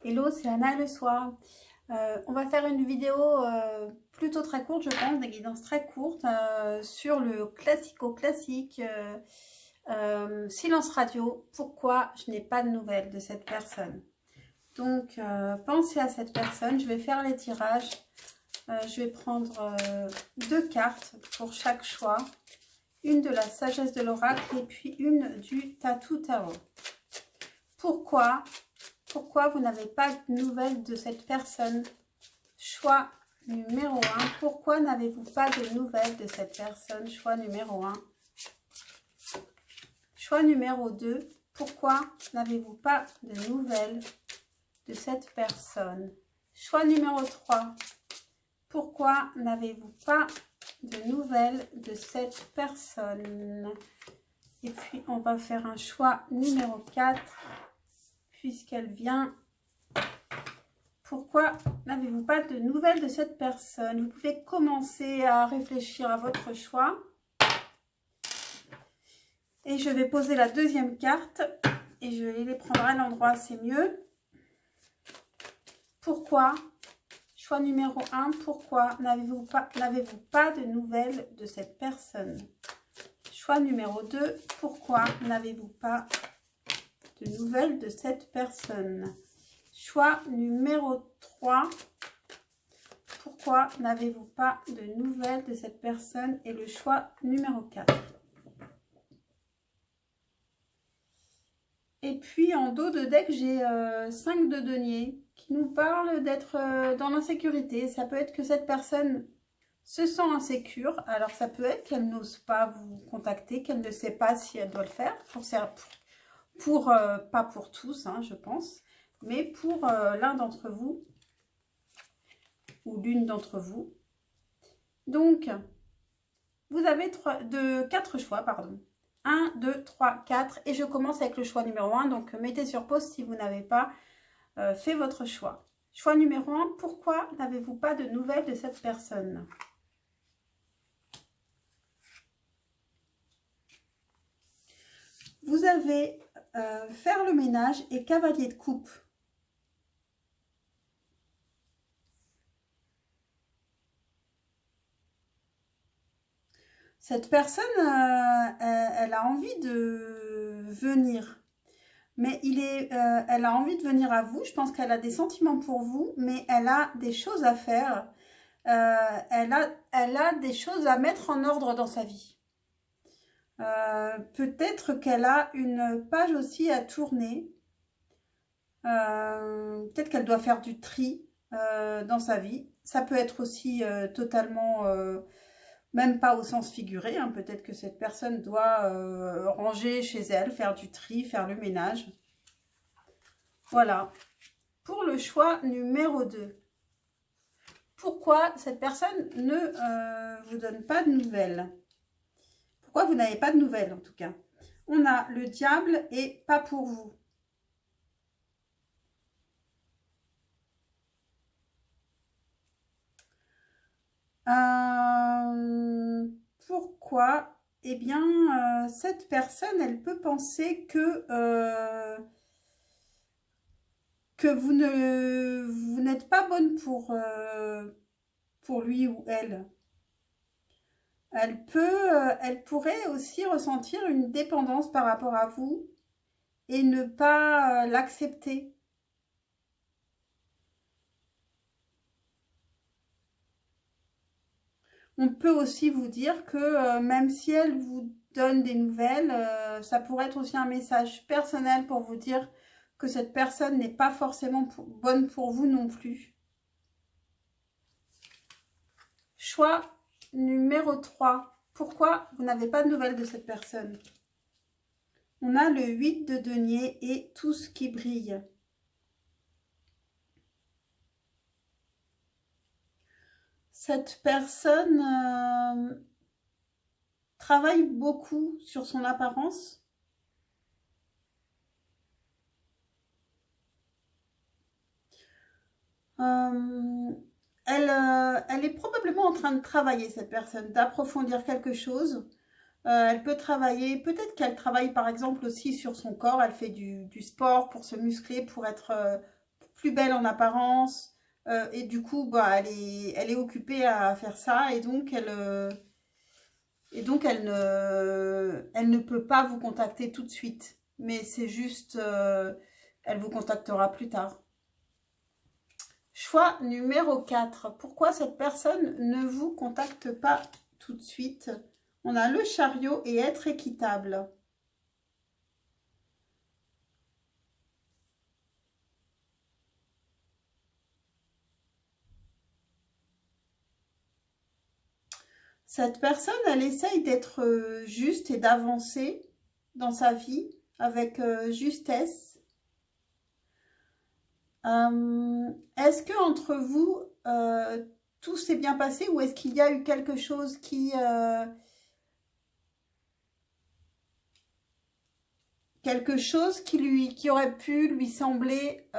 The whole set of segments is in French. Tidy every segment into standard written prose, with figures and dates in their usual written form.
Hello, c'est Anna le soir. On va faire une vidéo plutôt très courte, je pense, des guidances très courtes sur le classico-classique silence radio. Pourquoi je n'ai pas de nouvelles de cette personne? Donc, pensez à cette personne. Je vais faire les tirages. Je vais prendre deux cartes pour chaque choix. Une de la sagesse de l'oracle et puis une du Tatou Tarot. Pourquoi vous n'avez pas de nouvelles de cette personne? Choix numéro 1. Pourquoi n'avez-vous pas de nouvelles de cette personne? Choix numéro 1. Choix numéro 2. Pourquoi n'avez-vous pas de nouvelles de cette personne? Choix numéro 3. Pourquoi n'avez-vous pas de nouvelles de cette personne? Et puis, on va faire un choix numéro 4. Puisqu'elle vient, pourquoi n'avez-vous pas de nouvelles de cette personne? Vous pouvez commencer à réfléchir à votre choix. Et je vais poser la deuxième carte et je vais les prendre à l'endroit, c'est mieux. Pourquoi? Choix numéro 1, pourquoi n'avez-vous pas de nouvelles de cette personne? Choix numéro 2, pourquoi n'avez-vous pas de nouvelles de cette personne? Choix numéro 3. Pourquoi n'avez-vous pas de nouvelles de cette personne? Et le choix numéro 4. Et puis en dos de deck, j'ai 5 de denier qui nous parlent d'être dans l'insécurité. Ça peut être que cette personne se sent insécure. Alors ça peut être qu'elle n'ose pas vous contacter, qu'elle ne sait pas si elle doit le faire. Pas pour tous, hein, je pense, mais pour l'un d'entre vous ou l'une d'entre vous. Donc, vous avez 4 choix, pardon. 1, 2, 3, 4. Et je commence avec le choix numéro 1. Donc, mettez sur pause si vous n'avez pas fait votre choix. Choix numéro 1. Pourquoi n'avez-vous pas de nouvelles de cette personne? Vous avez faire le ménage et cavalier de coupe. Cette personne, elle a envie de venir, mais elle a envie de venir à vous. Je pense qu'elle a des sentiments pour vous, mais elle a des choses à faire. Elle a des choses à mettre en ordre dans sa vie. Peut-être qu'elle a une page aussi à tourner. Peut-être qu'elle doit faire du tri dans sa vie. Ça peut être aussi totalement... même pas au sens figuré, hein. Peut-être que cette personne doit ranger chez elle, faire du tri, faire le ménage. Voilà. Pour le choix numéro 2. Pourquoi cette personne ne vous donne pas de nouvelles? Pourquoi vous n'avez pas de nouvelles, en tout cas? On a le diable et pas pour vous. Pourquoi? Eh bien, cette personne, elle peut penser que vous n'êtes pas bonne pour lui ou elle. Elle pourrait aussi ressentir une dépendance par rapport à vous et ne pas l'accepter. On peut aussi vous dire que même si elle vous donne des nouvelles, ça pourrait être aussi un message personnel pour vous dire que cette personne n'est pas forcément bonne pour vous non plus. Choix numéro 3. Pourquoi vous n'avez pas de nouvelles de cette personne? On a le 8 de denier et tout ce qui brille. Cette personne travaille beaucoup sur son apparence. Elle est probablement en train de travailler, cette personne, d'approfondir quelque chose. Elle peut travailler, peut-être qu'elle travaille par exemple aussi sur son corps. Elle fait du sport pour se muscler, plus belle en apparence. Et du coup, bah, elle est occupée à faire ça. Et donc, elle ne peut pas vous contacter tout de suite. Mais c'est juste, elle vous contactera plus tard. Choix numéro 4. Pourquoi cette personne ne vous contacte pas tout de suite? On a le chariot et être équitable. Cette personne, elle essaye d'être juste et d'avancer dans sa vie avec justesse. Est-ce que entre vous, tout s'est bien passé ou est-ce qu'il y a eu quelque chose qui qui aurait pu lui sembler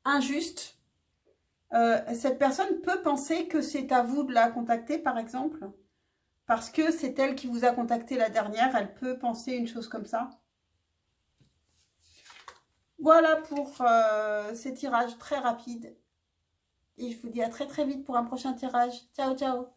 injuste? Cette personne peut penser que c'est à vous de la contacter, par exemple, parce que c'est elle qui vous a contacté la dernière. Elle peut penser une chose comme ça. Voilà pour ces tirages très rapides. Et je vous dis à très très vite pour un prochain tirage. Ciao, ciao!